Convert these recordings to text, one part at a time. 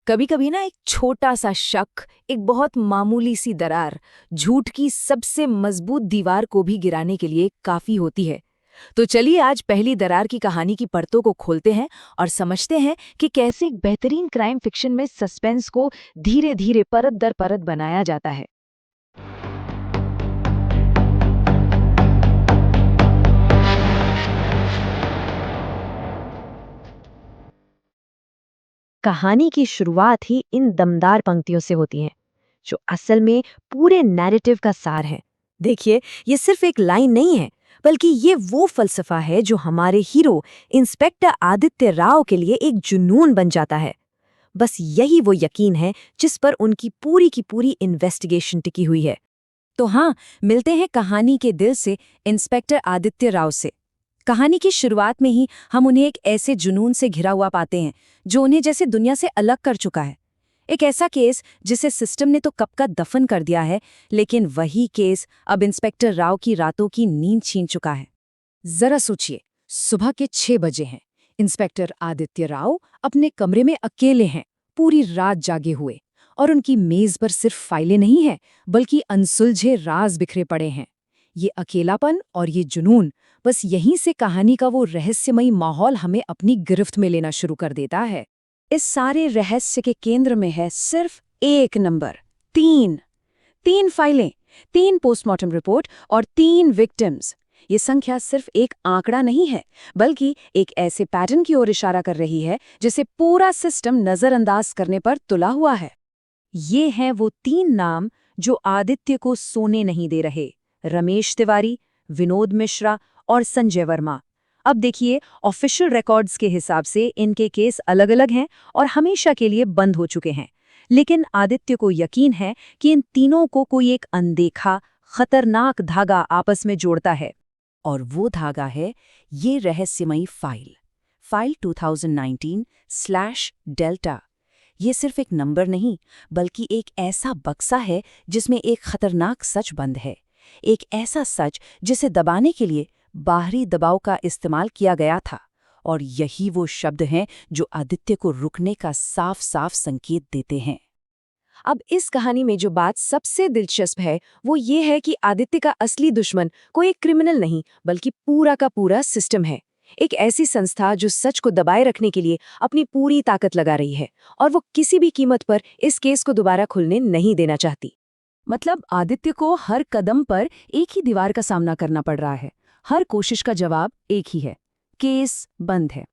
कभी कभी ना एक छोटा सा शक, एक बहुत मामूली सी दरार झूठ की सबसे मजबूत दीवार को भी गिराने के लिए काफी होती है। तो चलिए आज पहली दरार की कहानी की परतों को खोलते हैं और समझते हैं कि कैसे एक बेहतरीन क्राइम फिक्शन में सस्पेंस को धीरे धीरे परत दर परत बनाया जाता है। कहानी की शुरुआत ही इन दमदार पंक्तियों से होती है, जो असल में पूरे नैरेटिव का सार है। देखिए, ये सिर्फ एक लाइन नहीं है, बल्कि ये वो फलसफा है जो हमारे हीरो इंस्पेक्टर आदित्य राव के लिए एक जुनून बन जाता है। बस यही वो यकीन है जिस पर उनकी पूरी की पूरी इन्वेस्टिगेशन टिकी हुई है। तो हाँ, मिलते हैं कहानी के दिल से, इंस्पेक्टर आदित्य राव से। कहानी की शुरुआत में ही हम उन्हें एक ऐसे जुनून से घिरा हुआ पाते हैं जो उन्हें जैसे दुनिया से अलग कर चुका है। एक ऐसा केस जिसे सिस्टम ने तो कब का दफन कर दिया है, लेकिन वही केस अब इंस्पेक्टर राव की रातों की नींद छीन चुका है। जरा सोचिए, सुबह के 6 बजे हैं। इंस्पेक्टर आदित्य राव अपने कमरे में अकेले हैं, पूरी रात जागे हुए, और उनकी मेज पर सिर्फ फाइलें नहीं हैं, बल्कि अनसुलझे राज बिखरे पड़े हैं। ये अकेलापन और ये जुनून, बस यहीं से कहानी का वो रहस्यमयी माहौल हमें अपनी गिरफ्त में लेना शुरू कर देता है। इस सारे रहस्य के केंद्र में है सिर्फ एक नंबर, 3। 3 फाइलें, 3 पोस्टमार्टम रिपोर्ट और 3 विक्टिम्स। ये संख्या सिर्फ एक आंकड़ा नहीं है, बल्कि एक ऐसे पैटर्न की ओर इशारा कर रही है जिसे पूरा सिस्टम नजरअंदाज करने पर तुला हुआ है। ये हैं वो 3 नाम जो आदित्य को सोने नहीं दे रहे: रमेश तिवारी, विनोद मिश्रा और संजय वर्मा। अब देखिए, ऑफिशियल रिकॉर्ड्स के हिसाब से इनके केस अलग-अलग हैं और हमेशा के लिए बंद हो चुके हैं। लेकिन आदित्य को यकीन है कि इन तीनों को कोई एक अनदेखा, खतरनाक धागा आपस में जोड़ता है। और वो धागा है ये रहस्यमयी फाइल 2019/डेल्टा। ये सिर्फ एक नंबर नहीं, बल्कि एक ऐसा बक्सा है जिसमें एक खतरनाक सच बंद है। एक ऐसा सच जिसे दबाने के लिए बाहरी दबाव का इस्तेमाल किया गया था। और यही वो शब्द हैं जो आदित्य को रुकने का साफ साफ संकेत देते हैं। अब इस कहानी में जो बात सबसे दिलचस्प है, वो ये है कि आदित्य का असली दुश्मन कोई क्रिमिनल नहीं, बल्कि पूरा का पूरा सिस्टम है। एक ऐसी संस्था जो सच को दबाए रखने के लिए अपनी पूरी ताकत लगा रही है, और वो किसी भी कीमत पर इस केस को दोबारा खुलने नहीं देना चाहती। मतलब आदित्य को हर कदम पर एक ही दीवार का सामना करना पड़ रहा है। हर कोशिश का जवाब एक ही है: केस बंद है।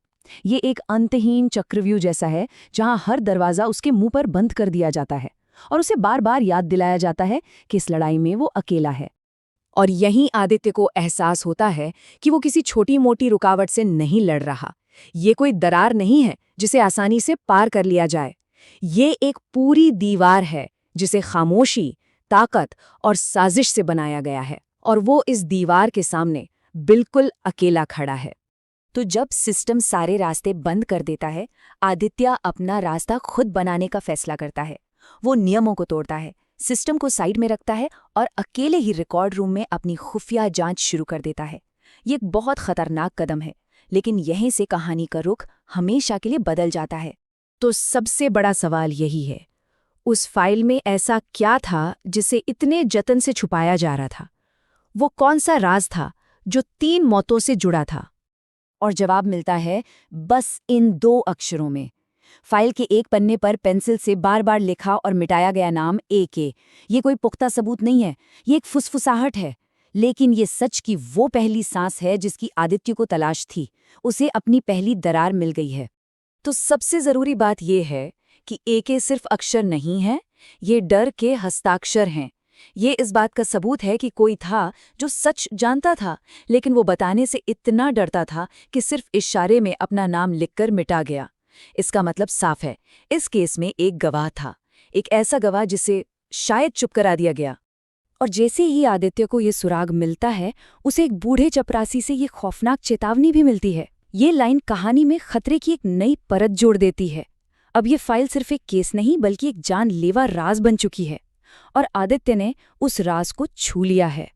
ये एक अंतहीन चक्रव्यूह जैसा है, जहां हर दरवाजा उसके मुंह पर बंद कर दिया जाता है और उसे बार बार याद दिलाया जाता है कि इस लड़ाई में वो अकेला है। और यहीं आदित्य को एहसास होता है कि वो किसी छोटी मोटी रुकावट से नहीं लड़ रहा। ये कोई दरार नहीं है जिसे आसानी से पार कर लिया जाए। ये एक पूरी दीवार है जिसे खामोशी, ताकत और साजिश से बनाया गया है, और वो इस दीवार के सामने बिल्कुल अकेला खड़ा है। तो जब सिस्टम सारे रास्ते बंद कर देता है, आदित्य अपना रास्ता खुद बनाने का फैसला करता है। वो नियमों को तोड़ता है, सिस्टम को साइड में रखता है और अकेले ही रिकॉर्ड रूम में अपनी खुफिया जांच शुरू कर देता है। ये एक बहुत खतरनाक कदम है, लेकिन यहीं से कहानी का रुख हमेशा के लिए बदल जाता है। तो सबसे बड़ा सवाल यही है, उस फाइल में ऐसा क्या था जिसे इतने जतन से छुपाया जा रहा था? वो कौन सा राज था जो 3 मौतों से जुड़ा था? और जवाब मिलता है बस इन 2 अक्षरों में। फाइल के एक पन्ने पर पेंसिल से बार बार लिखा और मिटाया गया नाम AK। ये कोई पुख्ता सबूत नहीं है, ये एक फुसफुसाहट है। लेकिन ये सच की वो पहली सांस है जिसकी आदित्य को तलाश थी। उसे अपनी पहली दरार मिल गई है। तो सबसे जरूरी बात यह है कि AK सिर्फ अक्षर नहीं है, ये डर के हस्ताक्षर हैं। ये इस बात का सबूत है कि कोई था जो सच जानता था, लेकिन वो बताने से इतना डरता था कि सिर्फ इशारे में अपना नाम लिखकर मिटा गया। इसका मतलब साफ है, इस केस में एक गवाह था, एक ऐसा गवाह जिसे शायद चुप करा दिया गया। और जैसे ही आदित्य को ये सुराग मिलता है, उसे एक बूढ़े चपरासी से ये खौफनाक चेतावनी भी मिलती है। ये लाइन कहानी में खतरे की एक नई परत जोड़ देती है। अब ये फाइल सिर्फ एक केस नहीं, बल्कि एक जानलेवा राज बन चुकी है, और आदित्य ने उस राज को छू लिया है।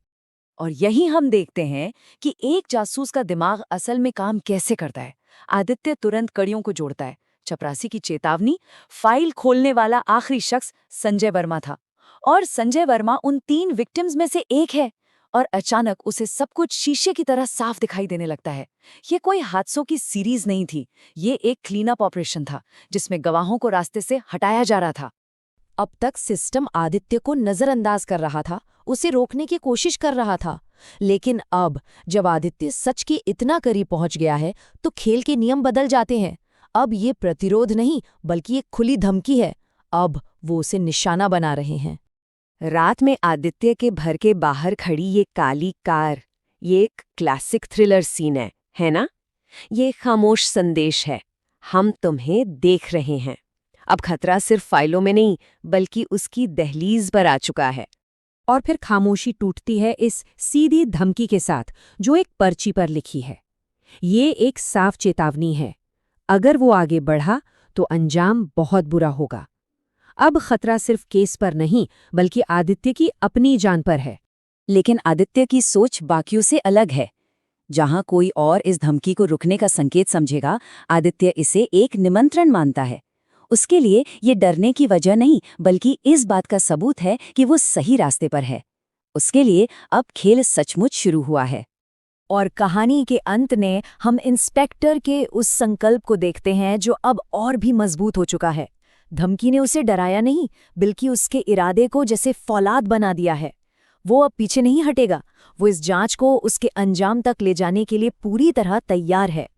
और यही हम देखते हैं कि एक जासूस का दिमाग असल में काम कैसे करता है। आदित्य तुरंत कड़ियों को जोड़ता है, चपरासी की चेतावनी, फाइल खोलने वाला आखिरी शख्स संजय वर्मा था। और संजय वर्मा उन 3 विक्टिम्स में से एक है। और अचानक उसे सब कुछ शीशे की तरह साफ दिखाई देने लगता है। ये कोई हादसों की सीरीज नहीं थी, ये एक क्लीनअप ऑपरेशन था, जिसमें गवाहों को रास्ते से हटाया जा रहा था। अब तक सिस्टम आदित्य को नजरअंदाज कर रहा था, उसे रोकने की कोशिश कर रहा था। लेकिन अब जब आदित्य सच के इतना करीब पहुंच गया है, तो खेल के नियम बदल जाते हैं। अब ये प्रतिरोध नहीं, बल्कि एक खुली धमकी है। अब वो उसे निशाना बना रहे हैं। रात में आदित्य के घर के बाहर खड़ी ये काली कार, ये एक क्लासिक थ्रिलर सीन है ना? ये खामोश संदेश है, हम तुम्हें देख रहे हैं। अब खतरा सिर्फ फाइलों में नहीं, बल्कि उसकी दहलीज पर आ चुका है। और फिर खामोशी टूटती है इस सीधी धमकी के साथ, जो एक पर्ची पर लिखी है। ये एक साफ चेतावनी है, अगर वो आगे बढ़ा तो अंजाम बहुत बुरा होगा। अब खतरा सिर्फ केस पर नहीं, बल्कि आदित्य की अपनी जान पर है। लेकिन आदित्य की सोच बाकियों से अलग है। जहां कोई और इस धमकी को रुकने का संकेत समझेगा, आदित्य इसे एक निमंत्रण मानता है। उसके लिए ये डरने की वजह नहीं, बल्कि इस बात का सबूत है कि वो सही रास्ते पर है। उसके लिए अब खेल सचमुच शुरू हुआ है। और कहानी के अंत में हम इंस्पेक्टर के उस संकल्प को देखते हैं, जो अब और भी मजबूत हो चुका है। धमकी ने उसे डराया नहीं, बल्कि उसके इरादे को जैसे फौलाद बना दिया है। वो अब पीछे नहीं हटेगा, वो इस जांच को उसके अंजाम तक ले जाने के लिए पूरी तरह तैयार है।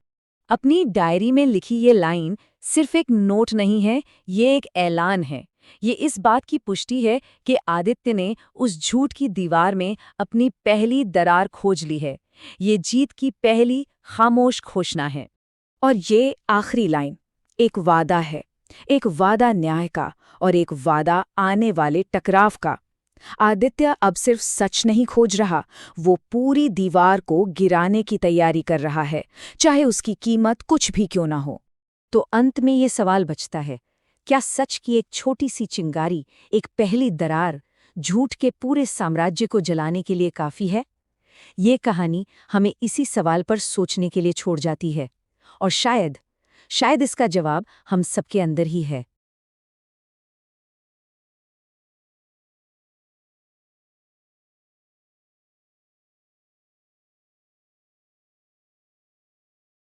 अपनी डायरी में लिखी ये लाइन सिर्फ एक नोट नहीं है, ये एक ऐलान है। ये इस बात की पुष्टि है कि आदित्य ने उस झूठ की दीवार में अपनी पहली दरार खोज ली है। ये जीत की पहली खामोश घोषणा है। और ये आखिरी लाइन एक वादा है, एक वादा न्याय का और एक वादा आने वाले टकराव का। आदित्य अब सिर्फ सच नहीं खोज रहा, वो पूरी दीवार को गिराने की तैयारी कर रहा है, चाहे उसकी कीमत कुछ भी क्यों ना हो। तो अंत में ये सवाल बचता है, क्या सच की एक छोटी सी चिंगारी, एक पहली दरार, झूठ के पूरे साम्राज्य को जलाने के लिए काफी है? ये कहानी हमें इसी सवाल पर सोचने के लिए छोड़ जाती है। और शायद इसका जवाब हम सबके अंदर ही है।